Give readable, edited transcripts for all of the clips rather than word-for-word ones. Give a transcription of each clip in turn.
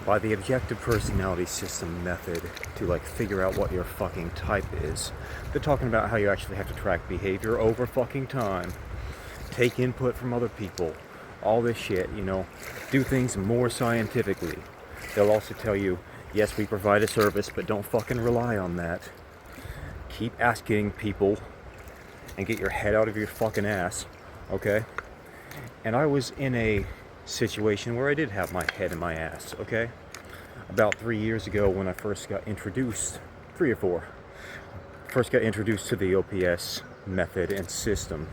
by the objective personality system method to like figure out what your fucking type is. They're talking about how you actually have to track behavior over fucking time, take input from other people, all this shit, you know, do things more scientifically. They'll also tell you, yes, we provide a service, but don't fucking rely on that. Keep asking people and get your head out of your fucking ass, okay? And I was in a situation where I did have my head in my ass, okay? About 3 years ago when I first got introduced, 3 or 4, first got introduced to the OPS method and system.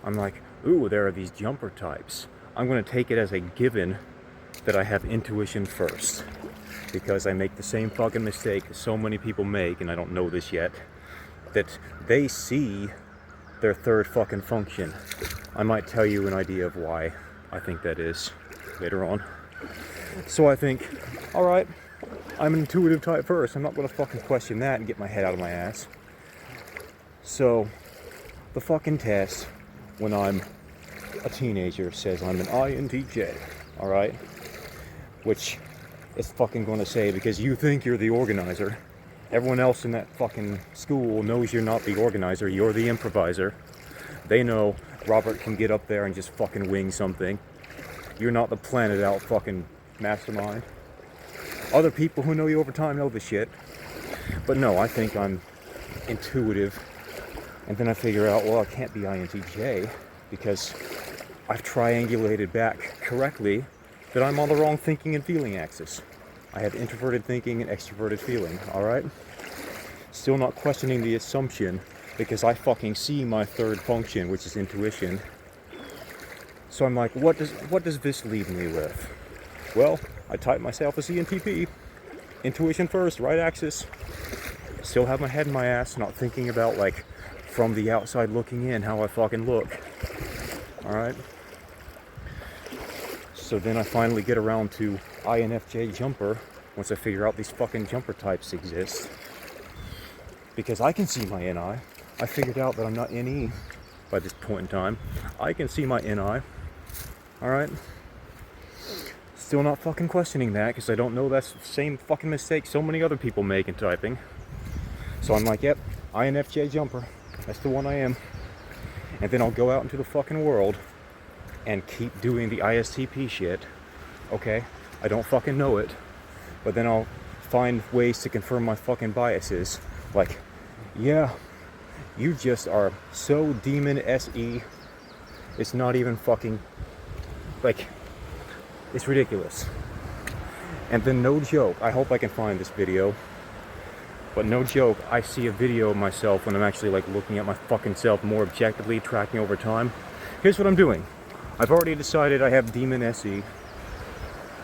I'm like, ooh, there are these jumper types. I'm going to take it as a given that I have intuition first, because I make the same fucking mistake so many people make, and I don't know this yet, that they see their third fucking function. I might tell you an idea of why I think that is later on. So I think, alright, I'm an intuitive type first. I'm not going to fucking question that and get my head out of my ass. So, the fucking test, when I'm a teenager, says I'm an INTJ, alright? Which it's fucking going to say, because you think you're the organizer. Everyone else in that fucking school knows you're not the organizer, you're the improviser. They know Robert can get up there and just fucking wing something. You're not the planned out fucking mastermind. Other people who know you over time know the shit. But no, I think I'm intuitive. And then I figure out, well, I can't be INTJ because I've triangulated back correctly that I'm on the wrong thinking and feeling axis. I have introverted thinking and extroverted feeling, alright? Still not questioning the assumption, because I fucking see my third function, which is intuition. So I'm like, what does this leave me with? Well, I type myself as ENTP. Intuition first, right axis. Still have my head in my ass, not thinking about, like, from the outside looking in, how I fucking look. Alright? So then I finally get around to INFJ jumper, once I figure out these fucking jumper types exist. Because I can see my NI. I figured out that I'm not NE by this point in time. I can see my NI. Alright? Still not fucking questioning that, because I don't know that's the same fucking mistake so many other people make in typing. So I'm like, yep, INFJ jumper. That's the one I am. And then I'll go out into the fucking world and keep doing the ISTP shit. Okay? I don't fucking know it. But then I'll find ways to confirm my fucking biases. Like, yeah, you just are so demon SE. It's not even fucking, like, it's ridiculous. And then no joke, I hope I can find this video, but no joke, I see a video of myself when I'm actually like looking at my fucking self more objectively, tracking over time. Here's what I'm doing. I've already decided I have demon SE.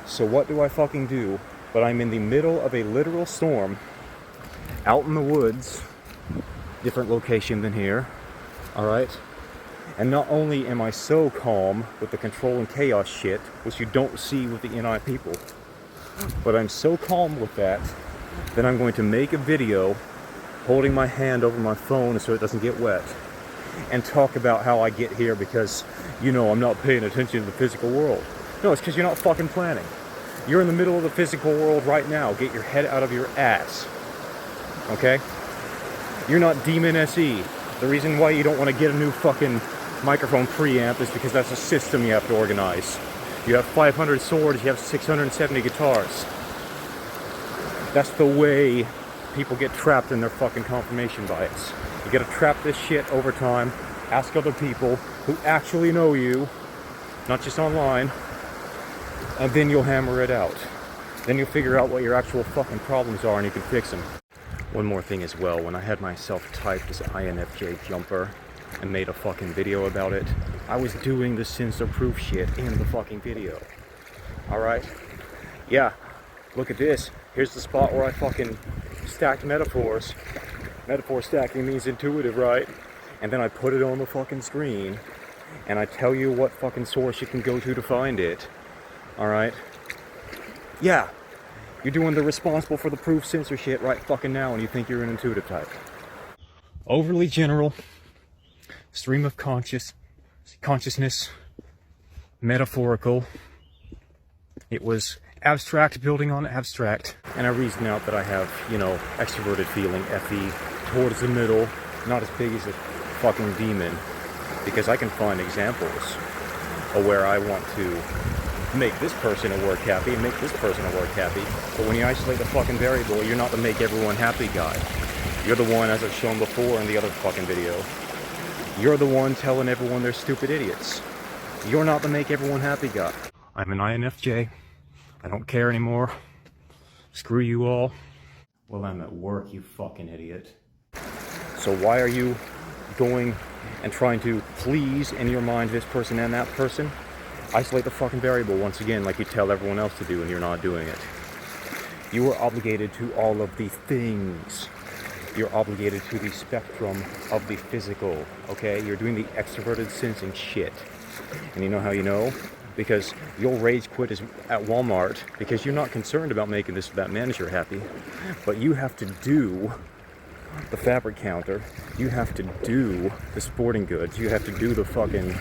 So what do I fucking do? But I'm in the middle of a literal storm, out in the woods, different location than here, alright? And not only am I so calm with the control and chaos shit, which you don't see with the NI people, but I'm so calm with that I'm going to make a video holding my hand over my phone so it doesn't get wet, and talk about how I get here because, you know, I'm not paying attention to the physical world. No, it's because you're not fucking planning. You're in the middle of the physical world right now. Get your head out of your ass. Okay? You're not Demon SE. The reason why you don't want to get a new fucking microphone preamp is because that's a system you have to organize. You have 500 swords, you have 670 guitars. That's the way people get trapped in their fucking confirmation bias. You gotta trap this shit over time, ask other people who actually know you, not just online, and then you'll hammer it out. Then you'll figure out what your actual fucking problems are and you can fix them. One more thing as well, when I had myself typed as INFJ jumper and made a fucking video about it, I was doing the sensor proof shit in the fucking video. Alright? Yeah, look at this. Here's the spot where I fucking stacked metaphors. Metaphor stacking means intuitive, right? And then I put it on the fucking screen and I tell you what fucking source you can go to find it. Alright? Yeah. You're doing the responsible for the proof censor shit right fucking now and you think you're an intuitive type. Overly general, stream of consciousness, metaphorical. It was abstract building on abstract. And I reason out that I have, you know, extroverted feeling, FE, towards the middle, not as big as a fucking demon, because I can find examples of where I want to make this person at work happy, make this person at work happy. But when you isolate the fucking variable, you're not the make everyone happy guy. You're the one, as I've shown before in the other fucking video, you're the one telling everyone they're stupid idiots. You're not the make everyone happy guy. I'm an INFJ. I don't care anymore. Screw you all. Well, I'm at work, you fucking idiot. So why are you going and trying to please in your mind this person and that person? Isolate the fucking variable once again, like you tell everyone else to do, and you're not doing it. You are obligated to all of the things. You're obligated to the spectrum of the physical, okay? You're doing the extroverted sensing shit. And you know how you know? Because you'll rage quit at Walmart because you're not concerned about making this or that manager happy, but you have to do the fabric counter, you have to do the sporting goods, you have to do the fucking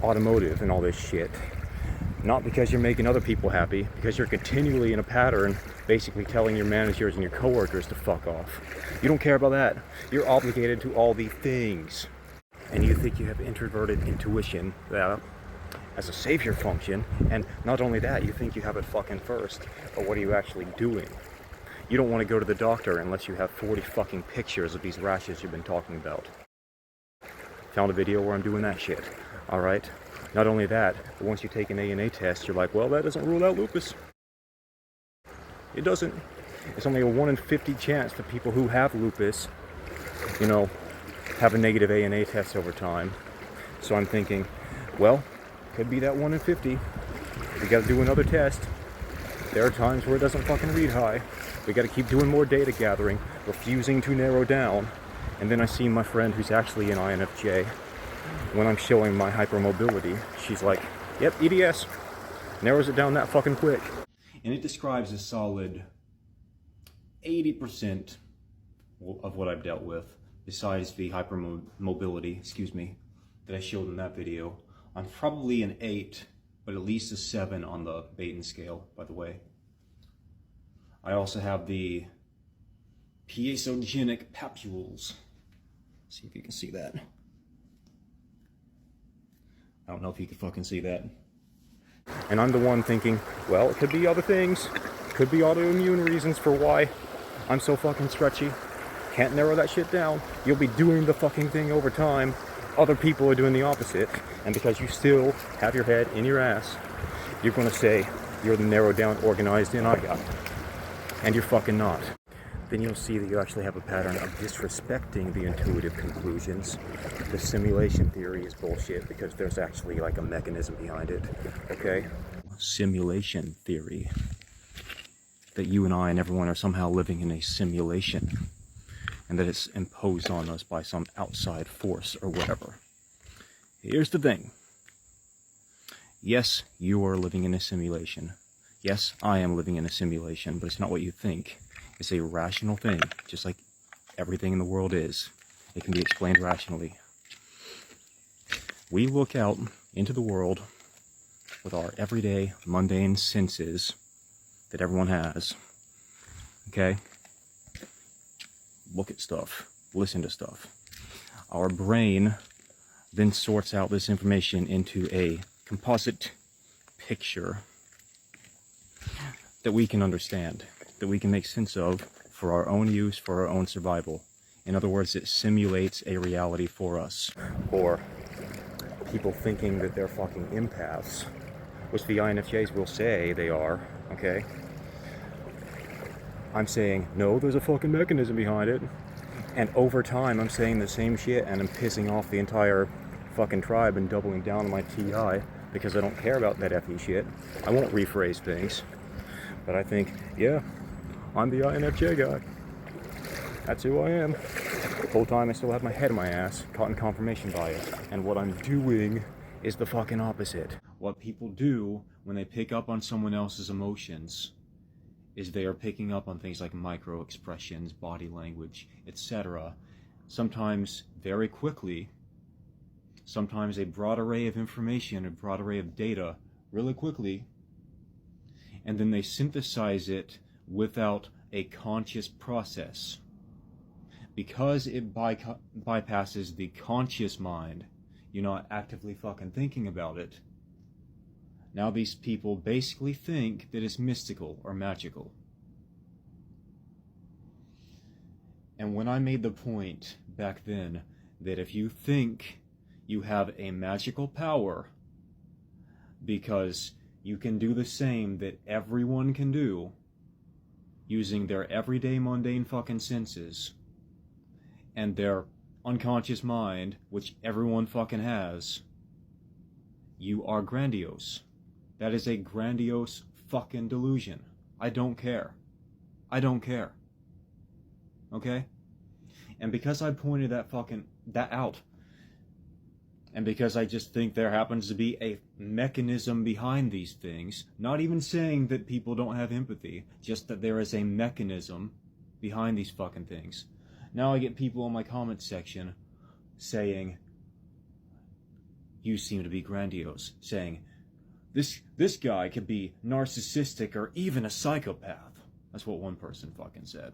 automotive and all this shit. Not because you're making other people happy, because you're continually in a pattern basically telling your managers and your coworkers to fuck off. You don't care about that. You're obligated to all the things. And you think you have introverted intuition as a savior function, and not only that, you think you have it fucking first, but what are you actually doing? You don't want to go to the doctor unless you have 40 fucking pictures of these rashes you've been talking about. Found a video where I'm doing that shit. Alright? Not only that, but once you take an ANA test, you're like, well, that doesn't rule out lupus. It doesn't. It's only a 1 in 50 chance that people who have lupus, you know, have a negative ANA test over time. So I'm thinking, well, could be that 1 in 50. We gotta do another test. There are times where it doesn't fucking read high. We gotta keep doing more data gathering, refusing to narrow down. And then I see my friend who's actually an INFJ. When I'm showing my hypermobility, she's like, yep, EDS. Narrows it down that fucking quick. And it describes a solid 80% of what I've dealt with, besides the hypermobility, that I showed in that video. I'm probably an 8, but at least a 7 on the Baton scale, by the way. I also have the piezogenic papules. See if you can see that. I don't know if you can fucking see that. And I'm the one thinking, well, it could be other things. Could be autoimmune reasons for why I'm so fucking stretchy. Can't narrow that shit down. You'll be doing the fucking thing over time. Other people are doing the opposite. And because you still have your head in your ass, you're going to say you're the narrowed down, organized in I guy. And you're fucking not. Then you'll see that you actually have a pattern of disrespecting the intuitive conclusions. The simulation theory is bullshit because there's actually like a mechanism behind it, okay? Simulation theory. That you and I and everyone are somehow living in a simulation. And that it's imposed on us by some outside force or whatever. Here's the thing. Yes, you are living in a simulation. Yes, I am living in a simulation, but it's not what you think. It's a rational thing, just like everything in the world is. It can be explained rationally. We look out into the world with our everyday, mundane senses that everyone has. Okay? Look at stuff. Listen to stuff. Our brain then sorts out this information into a composite picture that we can understand, that we can make sense of for our own use, for our own survival. In other words, it simulates a reality for us. Or people thinking that they're fucking empaths, which the INFJs will say they are, okay? I'm saying, no, there's a fucking mechanism behind it. And over time, I'm saying the same shit and I'm pissing off the entire fucking tribe and doubling down on my TI because I don't care about that FE shit. I won't rephrase things. But I think, yeah, I'm the INFJ guy. That's who I am. The whole time I still have my head in my ass, caught in confirmation bias. And what I'm doing is the fucking opposite. What people do when they pick up on someone else's emotions is they are picking up on things like micro expressions, body language, etc. Sometimes very quickly, sometimes a broad array of information, a broad array of data really quickly, and then they synthesize it without a conscious process. Because it bypasses the conscious mind, you're not actively fucking thinking about it. Now these people basically think that it's mystical or magical. And when I made the point back then that if you think you have a magical power because you can do the same that everyone can do using their everyday mundane fucking senses and their unconscious mind, which everyone fucking has, you are grandiose. That is a grandiose fucking delusion. I don't care. I don't care. Okay? And because I pointed that out, and because I just think there happens to be a mechanism behind these things, not even saying that people don't have empathy, just that there is a mechanism behind these fucking things. Now I get people in my comments section saying, you seem to be grandiose, saying, this guy could be narcissistic or even a psychopath. That's what one person fucking said.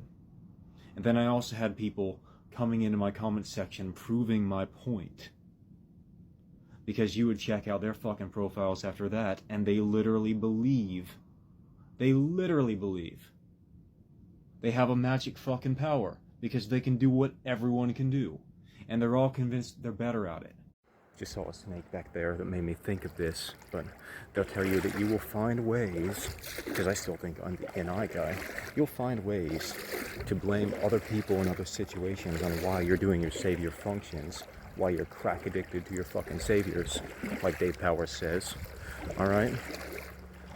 And then I also had people coming into my comments section proving my point. Because you would check out their fucking profiles after that, and they literally believe they have a magic fucking power, because they can do what everyone can do, and they're all convinced they're better at it. Just saw a snake back there that made me think of this, but they'll tell you that you will find ways, because I still think I'm the NI guy, you'll find ways to blame other people in other situations on why you're doing your savior functions, why you're crack addicted to your fucking saviors, like Dave Powers says. Alright?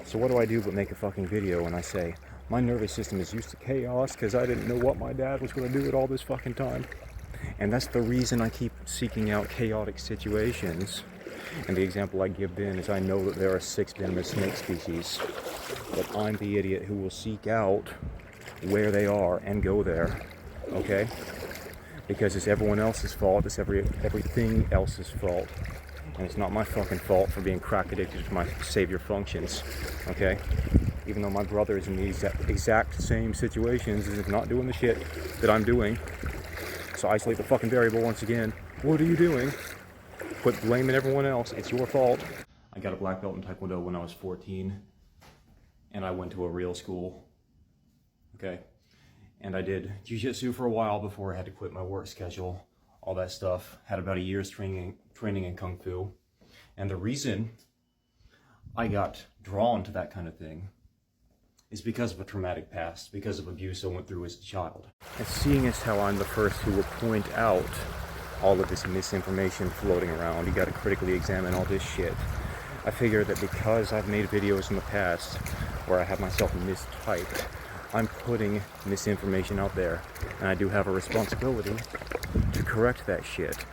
So what do I do but make a fucking video and I say, my nervous system is used to chaos because I didn't know what my dad was going to do with all this fucking time. And that's the reason I keep seeking out chaotic situations. And the example I give then is I know that there are 6 venomous snake species, but I'm the idiot who will seek out where they are and go there. Okay? Because it's everyone else's fault, it's everything else's fault. And it's not my fucking fault for being crack addicted to my savior functions, okay? Even though my brother is in the exact same situations as not doing the shit that I'm doing. So isolate the fucking variable once again. What are you doing? Quit blaming everyone else, it's your fault. I got a black belt in Taekwondo when I was 14, and I went to a real school, okay? And I did jiu-jitsu for a while before I had to quit my work schedule, all that stuff. Had about a year's training in Kung Fu. And the reason I got drawn to that kind of thing is because of a traumatic past, because of abuse I went through as a child. And seeing as how I'm the first who will point out all of this misinformation floating around, you gotta critically examine all this shit. I figure that because I've made videos in the past where I have myself mistyped, I'm putting misinformation out there, and I do have a responsibility to correct that shit.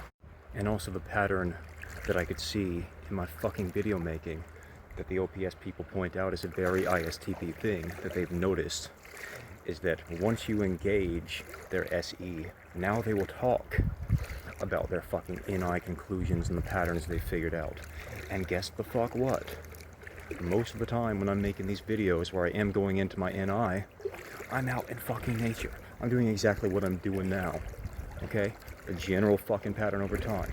And also the pattern that I could see in my fucking video making that the OPS people point out is a very ISTP thing that they've noticed, is that once you engage their SE, now they will talk about their fucking NI conclusions and the patterns they figured out. And guess the fuck what? Most of the time when I'm making these videos where I am going into my NI, I'm out in fucking nature. I'm doing exactly what I'm doing now, okay? The general fucking pattern over time.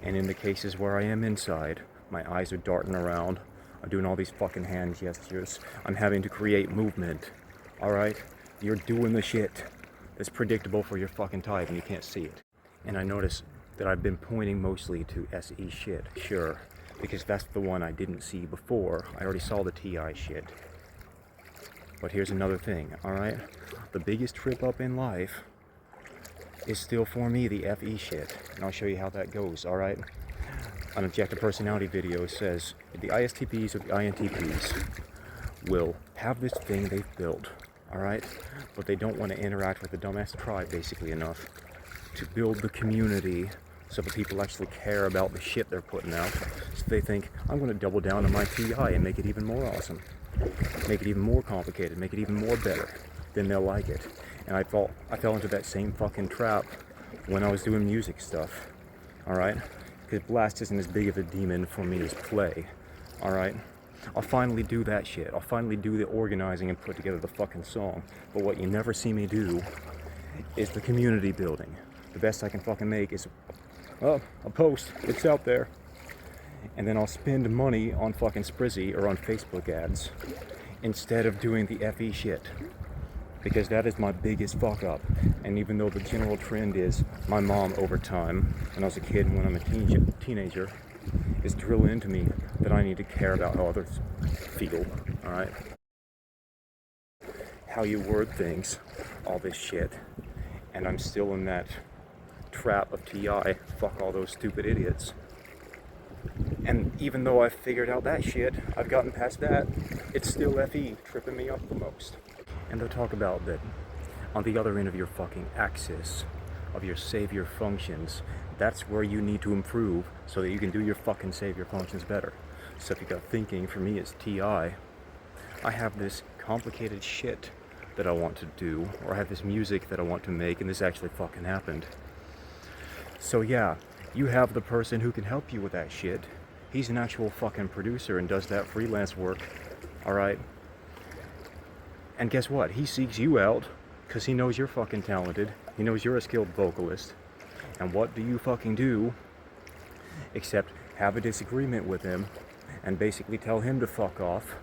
And in the cases where I am inside, my eyes are darting around, I'm doing all these fucking hand gestures, I'm having to create movement, alright? You're doing the shit that's predictable for your fucking type and you can't see it. And I notice that I've been pointing mostly to SE shit, sure, because that's the one I didn't see before. I already saw the TI shit. But here's another thing, alright? The biggest trip up in life is still for me the FE shit. And I'll show you how that goes, alright? An objective personality video says the ISTPs or the INTPs will have this thing they've built, alright? But they don't want to interact with the dumbass tribe basically enough to build the community so that people actually care about the shit they're putting out. So they think, I'm going to double down on my TI and make it even more awesome. Make it even more complicated, make it even more better. Then they'll like it. And I fell into that same fucking trap when I was doing music stuff. Alright? Because Blast isn't as big of a demon for me as Play. Alright? I'll finally do that shit. I'll finally do the organizing and put together the fucking song. But what you never see me do is the community building. The best I can fucking make is, well, a post. It's out there. And then I'll spend money on fucking Sprizzy or on Facebook ads instead of doing the FE shit. Because that is my biggest fuck up. And even though the general trend is my mom over time, when I was a kid and when I'm a teenager, is drilling into me that I need to care about how others feel, alright? How you word things, all this shit. And I'm still in that trap of TI, fuck all those stupid idiots. And even though I've figured out that shit, I've gotten past that, it's still FE tripping me up the most. And they'll talk about that on the other end of your fucking axis of your savior functions, that's where you need to improve so that you can do your fucking savior functions better. So if you got thinking, for me it's TI. I have this complicated shit that I want to do, or I have this music that I want to make, and this actually fucking happened. So yeah, you have the person who can help you with that shit. He's an actual fucking producer and does that freelance work, alright? And guess what? He seeks you out because he knows you're fucking talented. He knows you're a skilled vocalist. And what do you fucking do except have a disagreement with him and basically tell him to fuck off,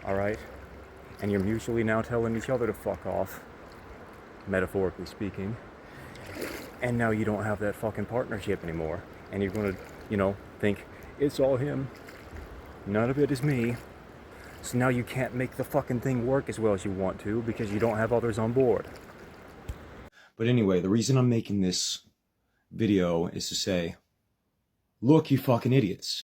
alright? And you're mutually now telling each other to fuck off, metaphorically speaking. And now you don't have that fucking partnership anymore. And you're gonna, think, it's all him. None of it is me. So now you can't make the fucking thing work as well as you want to because you don't have others on board. But anyway, the reason I'm making this video is to say, look, you fucking idiots.